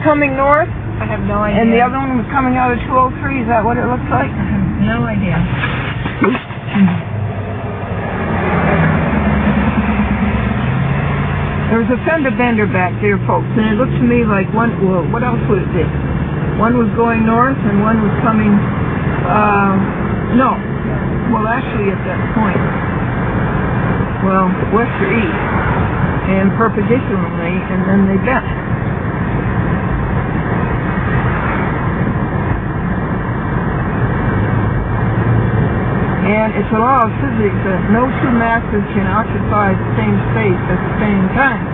coming north? I have no idea. And the other one was coming out of 203, is that what it looks like? I have no idea. There was a fender bender back there, folks, and it looked to me like one, well, what else would it be? One was going north and one was coming, no. Well, actually at that point, well, west or east, and perpendicularly, and then they bent. And it's a law of physics that no two masses can occupy the same space at the same time.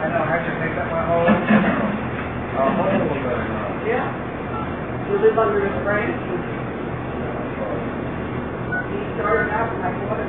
I know, I just make up my whole Yeah. You live under the frame? He started out like what?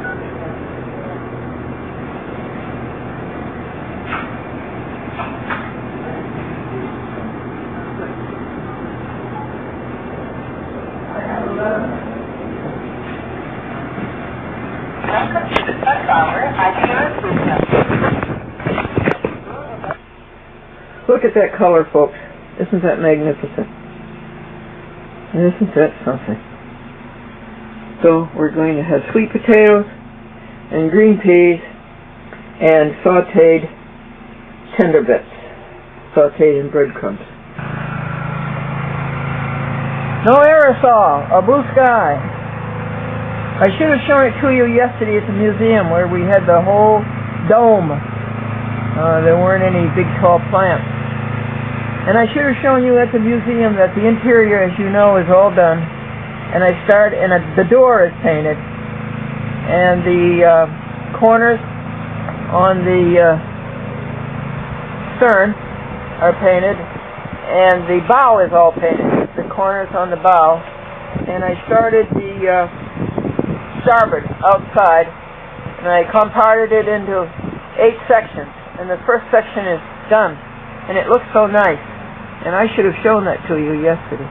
Look at that color, folks. Isn't that magnificent? Isn't that something? So we're going to have sweet potatoes and green peas and sauteed tender bits, sauteed in breadcrumbs. No aerosol, a blue sky. I should have shown it to you yesterday at the museum where we had the whole dome. There weren't any big tall plants. And I should have shown you at the museum that the interior, as you know, is all done. And the door is painted. And the corners on the stern are painted. And the bow is all painted. The corners on the bow. And I started the starboard outside. And I comparted it into 8 sections. And the first section is done. And it looks so nice. And I should have shown that to you yesterday.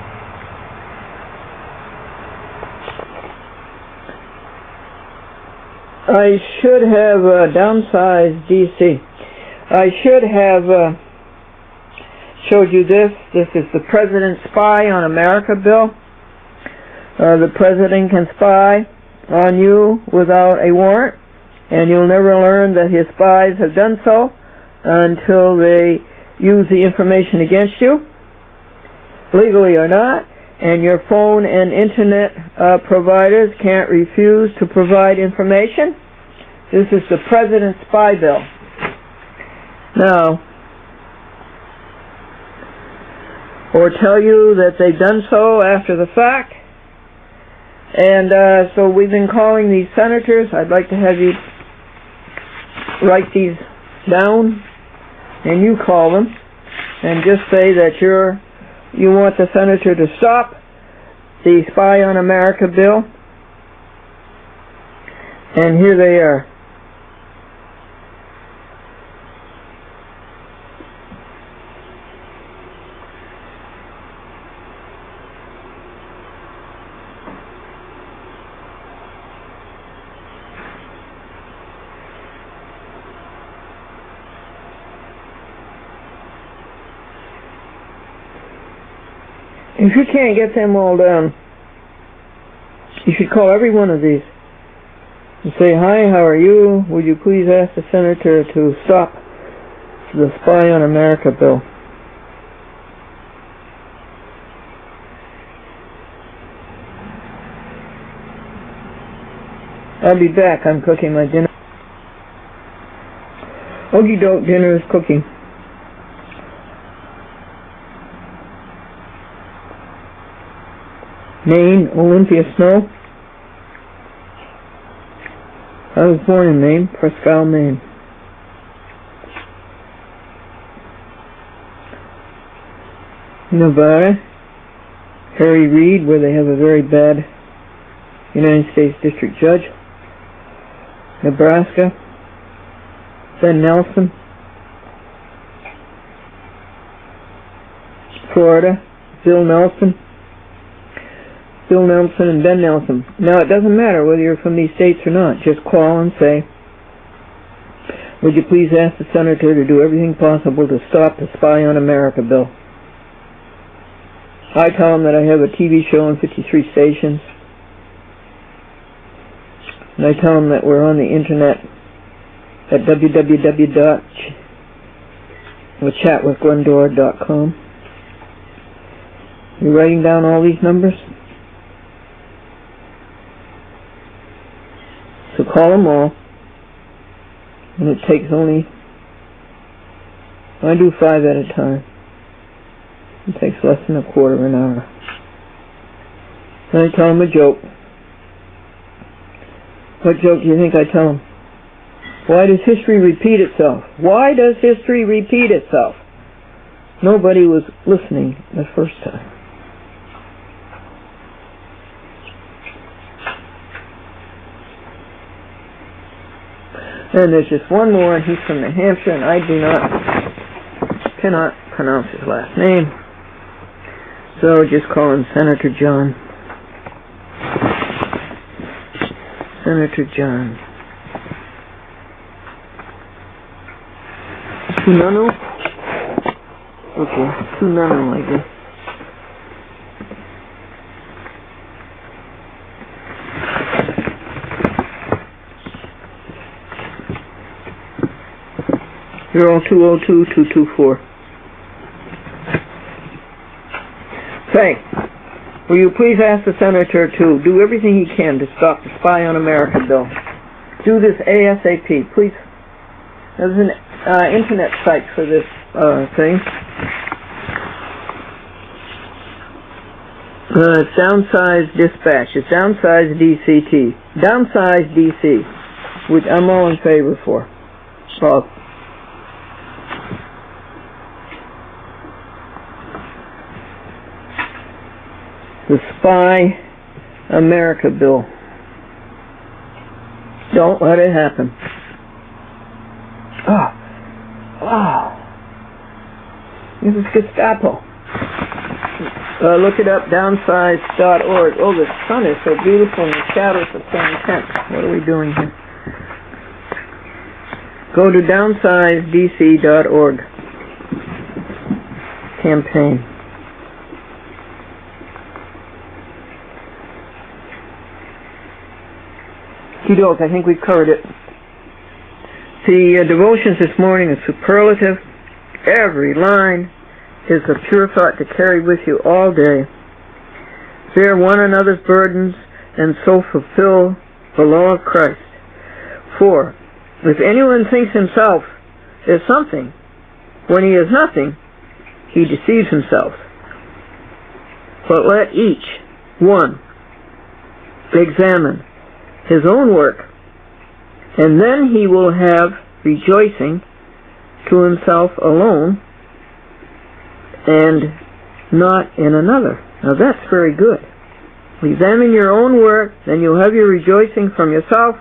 I should have downsized DC. I should have showed you this. This is the President's Spy on America bill. The President can spy on you without a warrant, and you'll never learn that his spies have done so until they use the information against you, legally or not, and your phone and internet providers can't refuse to provide information. This is the President's Spy Bill. Now, or tell you that they've done so after the fact. And so we've been calling these senators. I'd like to have you write these down, and you call them and just say that you want the senator to stop the Spy on America bill. And here they are. If you can't get them all down, you should call every one of these and say, "Hi, how are you? Would you please ask the senator to stop the Spy on America bill?" I'll be back. I'm cooking my dinner. Okie doke, dinner is cooking. Maine, Olympia Snow. I was born in Maine, Presque, Maine. Nevada, Harry Reid, where they have a very bad United States District Judge. Nebraska, Ben Nelson. Florida, Bill Nelson. Bill Nelson and Ben Nelson. Now, it doesn't matter whether you're from these states or not. Just call and say, Would you please ask the Senator to do everything possible to stop the Spy on America bill? I tell him that I have a TV show on 53 stations. And I tell him that we're on the internet at www.chatwithglendora.com. You writing down all these numbers? So call them all. And it takes only, I do 5 at a time. It takes less than a quarter of an hour. And I tell them a joke. What joke do you think I tell them? Why does history repeat itself? Why does history repeat itself? Nobody was listening the first time. And there's just one more, and he's from New Hampshire, and I cannot pronounce his last name. So just call him Senator John. Senator John. Tunanu? Okay, Tunanu, I guess. Zero 202-224. Say, will you please ask the Senator to do everything he can to stop the Spy on America bill? Do this ASAP, please. There's an internet site for this thing. It's Downsize Dispatch. It's Downsize DCT. Downsize DC, which I'm all in favor for. Well, the Spy America bill. Don't let it happen. This is Gestapo. Look it up, downsize.org. Oh, the sun is so beautiful and the shadows are so intense. What are we doing here? Go to downsizedc.org. Campaign. Doke, I think we've covered it. The devotions this morning are superlative. Every line is a pure thought to carry with you all day. Bear one another's burdens and so fulfill the law of Christ. For if anyone thinks himself is something when he is nothing, he deceives himself. But let each one examine his own work, and then he will have rejoicing to himself alone and not in another. Now that's very good. Examine your own work, then you'll have your rejoicing from yourself,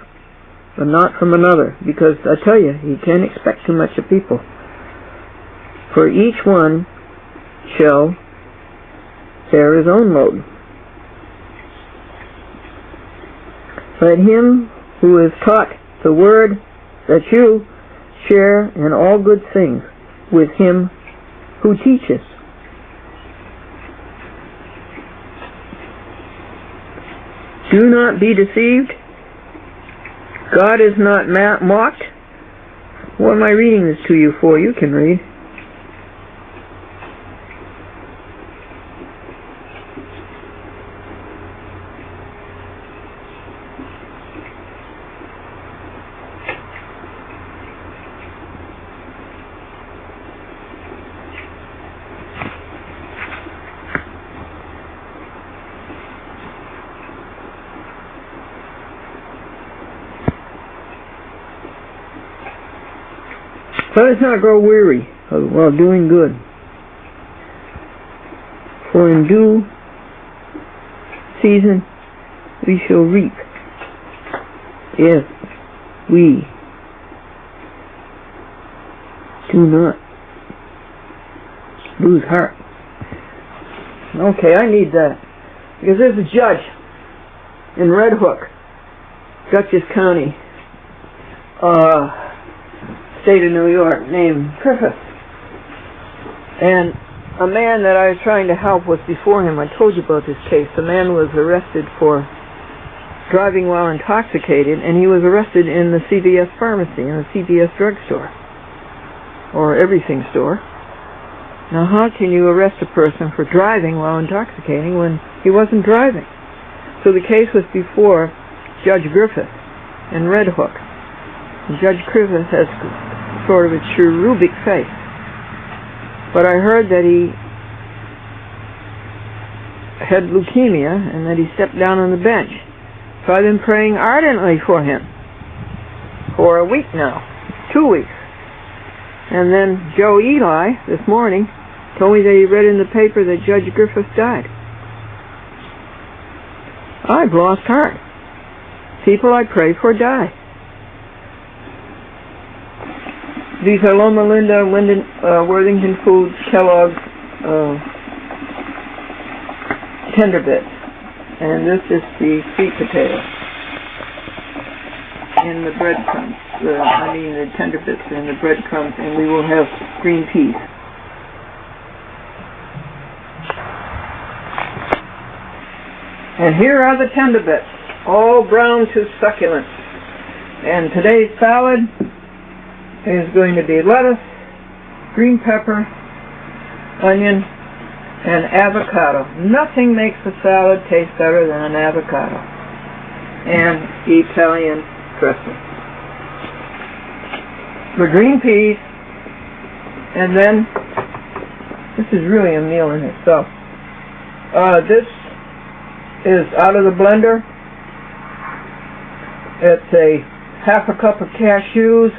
but not from another, because I tell you, you can't expect too much of people. For each one shall bear his own load. Let him who is taught the word that you share in all good things with him who teaches. Do not be deceived. God is not mocked. What am I reading this to you for? You can read. Let us not grow weary while doing good, for in due season we shall reap if we do not lose heart. Okay, I need that, because there's a judge in Red Hook, Dutchess County, state of New York named Griffith. And a man that I was trying to help was before him. I told you about this case. The man was arrested for driving while intoxicated, and he was arrested in the CVS pharmacy, in the CVS drugstore, or everything store. Now, how can you arrest a person for driving while intoxicating when he wasn't driving? So the case was before Judge Griffith in Red Hook. And Judge Griffith has sort of a cherubic face. But I heard that he had leukemia and that he stepped down on the bench. So I've been praying ardently for him for a week now, 2 weeks. And then Joe Eli this morning told me that he read in the paper that Judge Griffith died. I've lost heart. People I pray for die. These are Loma Linda, Worthington Foods, Kellogg's tender bits. And this is the sweet potato. And the breadcrumbs. The tender bits and the breadcrumbs. And we will have green peas. And here are the tender bits, all brown to succulent. And today's salad is going to be lettuce, green pepper, onion, and avocado. Nothing makes a salad taste better than an avocado. And Italian dressing. The green peas, and then, this is really a meal in itself. This is out of the blender. It's a half a cup of cashews,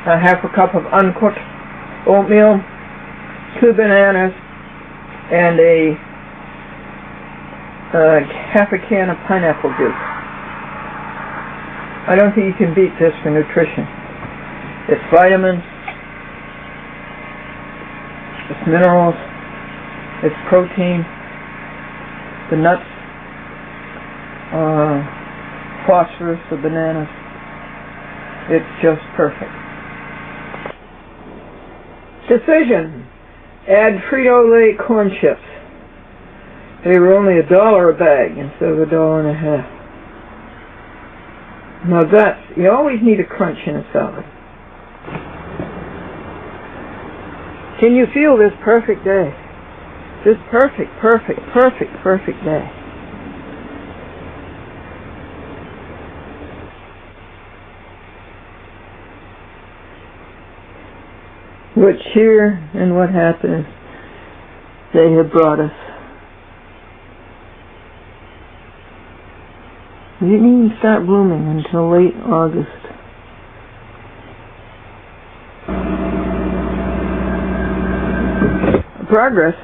a half a cup of uncooked oatmeal, 2 bananas, and a half a can of pineapple juice. I don't think you can beat this for nutrition. It's vitamins, it's minerals, it's protein, the nuts, phosphorus, the bananas. It's just perfect. Decision. Add Frito-Lay corn chips. They were only $1 a bag instead of $1.50. Now you always need a crunch in a salad. Can you feel this perfect day? This perfect day. What cheer and what happiness they have brought us. It didn't even start blooming until late August. Progress.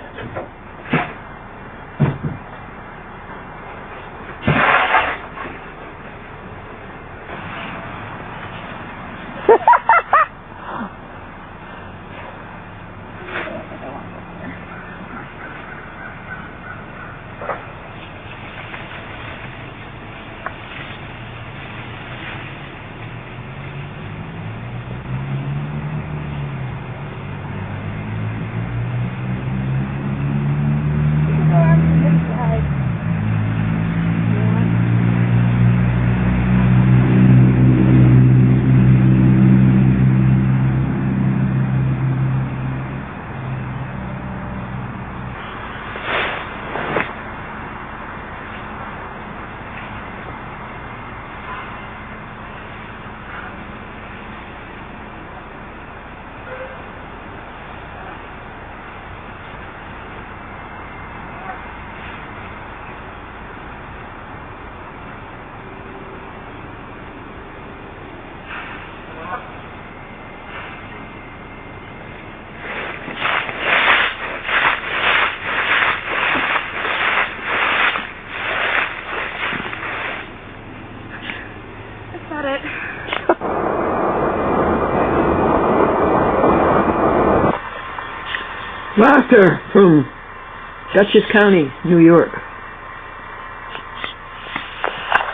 Laughter from Dutchess County, New York.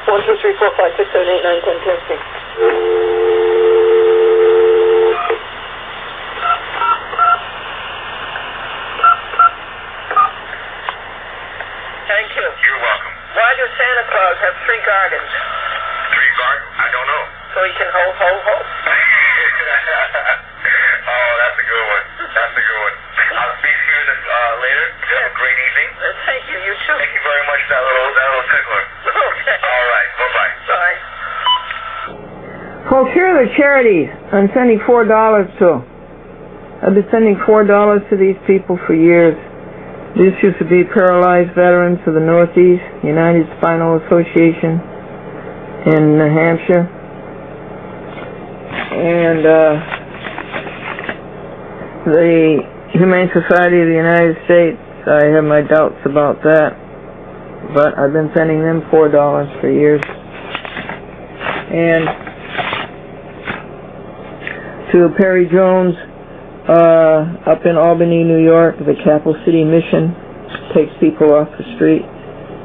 1, 2, 3, 4, 5, 6, 7, 8, 9, 10, 10, 6. Oh, here are the charities I'm sending $4 to. I've been sending $4 to these people for years. This used to be Paralyzed Veterans of the Northeast, United Spinal Association in New Hampshire. And the Humane Society of the United States, I have my doubts about that. But I've been sending them $4 for years. And to Perry Jones, up in Albany, New York, the Capital City Mission takes people off the street,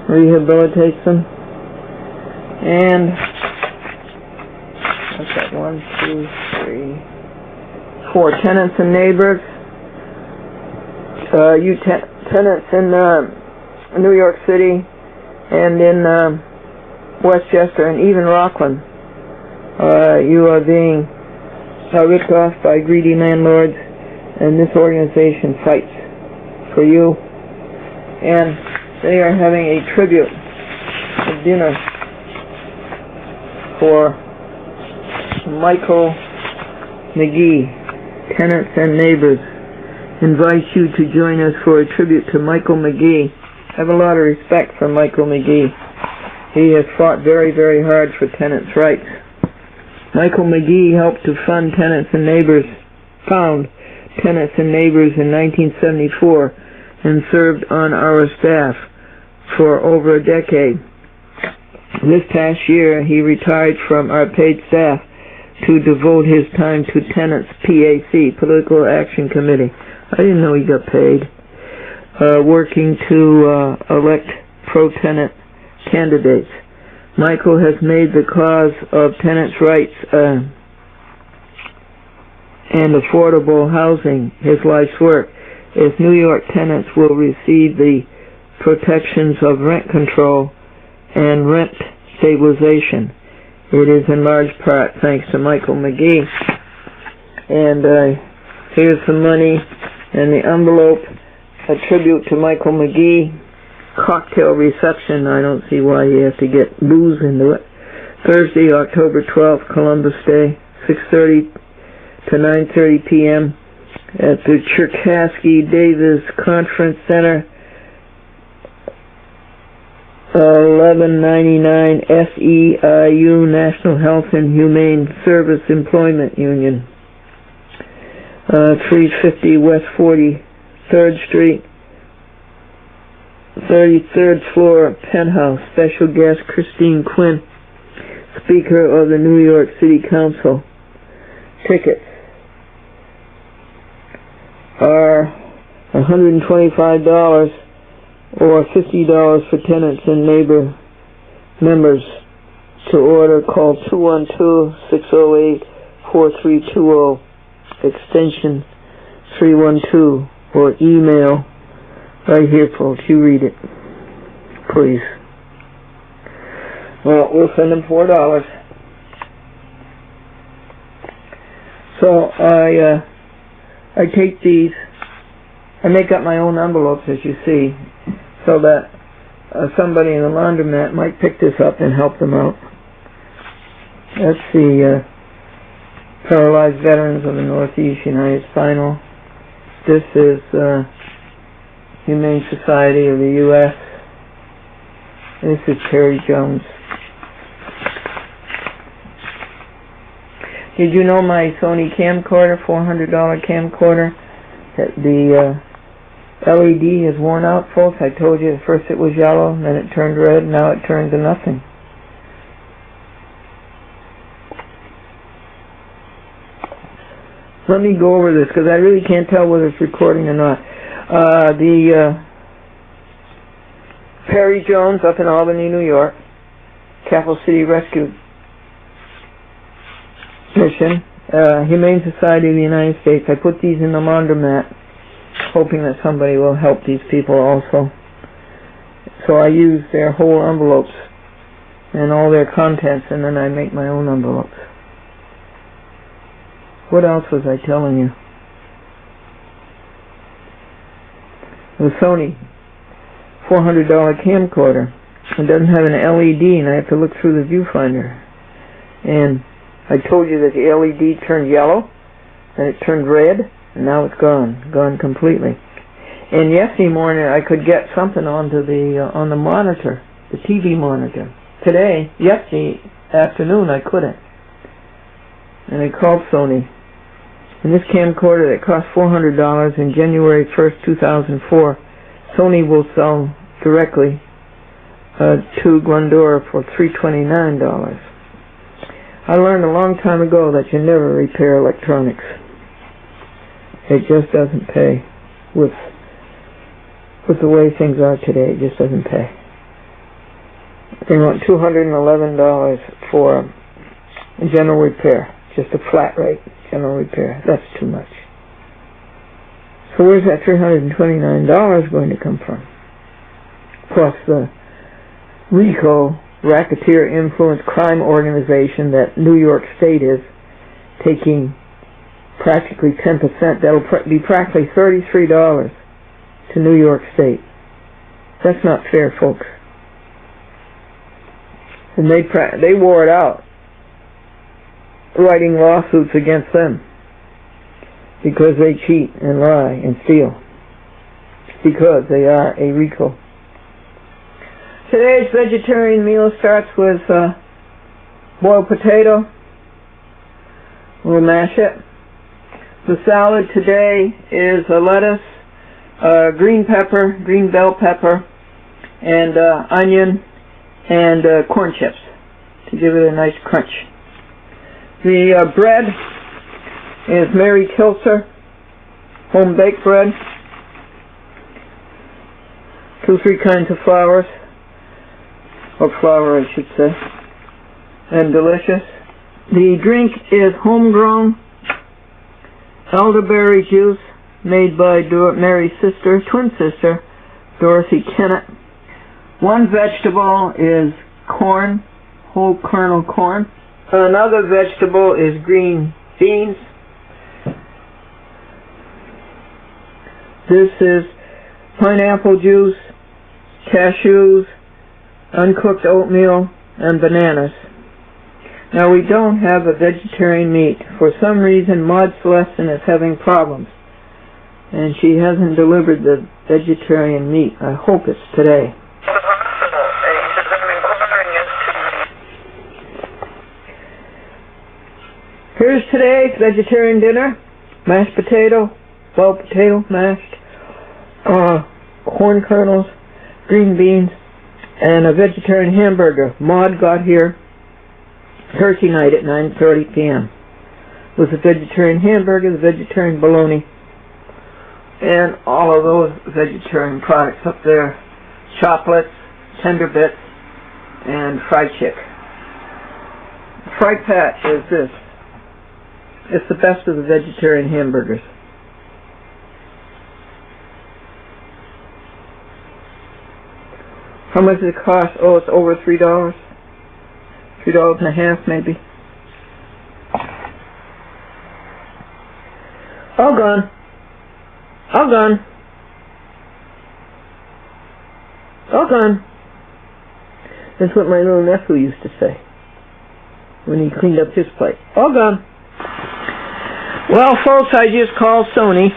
rehabilitates them. And what's that? 1, 2, 3, 4 tenants and neighbors. You tenants in New York City and in Westchester and even Rockland, you are being ripped off by greedy landlords, and this organization fights for you. And they are having a tribute, a dinner for Michael McGee. Tenants and neighbors invite you to join us for a tribute to Michael McGee. I have a lot of respect for Michael McGee. He has fought very, very hard for tenants' rights. Michael McGee helped to found Tenants and Neighbors in 1974 and served on our staff for over a decade. This past year, he retired from our paid staff to devote his time to Tenants PAC, Political Action Committee. I didn't know he got paid. Working to elect pro-tenant candidates. Michael has made the cause of tenants' rights and affordable housing his life's work, as New York tenants will receive the protections of rent control and rent stabilization. It is in large part thanks to Michael McGee. And here's some money in the envelope, a tribute to Michael McGee. Cocktail reception. I don't see why you have to get booze into it. Thursday, October 12th, Columbus Day, 6:30 to 9:30 p.m. at the Cherkasky Davis Conference Center, 1199 SEIU, National Health and Humane Service Employment Union, 350 West 43rd Street, 33rd floor, penthouse. Special guest Christine Quinn, Speaker of the New York City Council. Tickets are $125 or $50 for tenants and neighbor members. To order, call 212-608-4320, extension 312, or email right here, folks. You read it, please. Well, we'll send them $4. So I take these, I make up my own envelopes, as you see, so that somebody in the laundromat might pick this up and help them out. That's the Paralyzed Veterans of the Northeast, United Spinal. This is Humane Society of the U.S. This is Perry Jones. Did you know my Sony camcorder, $400 camcorder, that the LED is worn out, folks? I told you at first it was yellow, then it turned red, now it turned to nothing. Let me go over this, because I really can't tell whether it's recording or not. The Perry Jones up in Albany, New York, Capital City Rescue Mission, Humane Society of the United States. I put these in the laundromat, hoping that somebody will help these people also. So I use their whole envelopes and all their contents, and then I make my own envelopes. What else was I telling you? The Sony $400 camcorder. It doesn't have an LED, and I have to look through the viewfinder. And I told you that the LED turned yellow, and it turned red, and now it's gone completely. And yesterday morning I could get something onto the on the monitor, the TV monitor. Yesterday afternoon I couldn't, and I called Sony. And this camcorder that cost $400 in January 1st, 2004, Sony will sell directly to Glendora for $329. I learned a long time ago that you never repair electronics. It just doesn't pay. With the way things are today, it just doesn't pay. They want $211 for a general repair, just a flat rate general repair. That's too much. So where's that $329 going to come from? Plus the RICO, Racketeer Influence Crime Organization, that New York State is taking practically 10%. That'll be practically $33 to New York State. That's not fair, folks. And they wore it out, writing lawsuits against them because they cheat and lie and steal, because they are a RICO. Today's vegetarian meal starts with boiled potato. We'll mash it. The salad today is a lettuce, green pepper, green bell pepper, and onion and corn chips to give it a nice crunch. The bread is Mary Kilser home baked bread. 2-3 kinds of flours, or flour I should say, and delicious. The drink is homegrown elderberry juice made by Mary's sister, twin sister, Dorothy Kennett. One vegetable is corn, whole kernel corn. Another vegetable is green beans. This is pineapple juice, cashews, uncooked oatmeal, and bananas. Now we don't have a vegetarian meat. For some reason Maud Celestin is having problems, and she hasn't delivered the vegetarian meat. I hope it's today. Here's today's vegetarian dinner: mashed potato, boiled potato mashed, corn kernels, green beans, and a vegetarian hamburger. Maud got here Thursday night at 9:30 p.m. with a vegetarian hamburger, the vegetarian bologna, and all of those vegetarian products up there: chocolates, tender bits, and fried chick. Fried patch is this. It's the best of the vegetarian hamburgers. How much does it cost? Oh, it's over $3. $3.50 maybe. All gone. All gone. All gone. That's what my little nephew used to say when he cleaned up his plate. All gone. Well, folks, I just called Sony.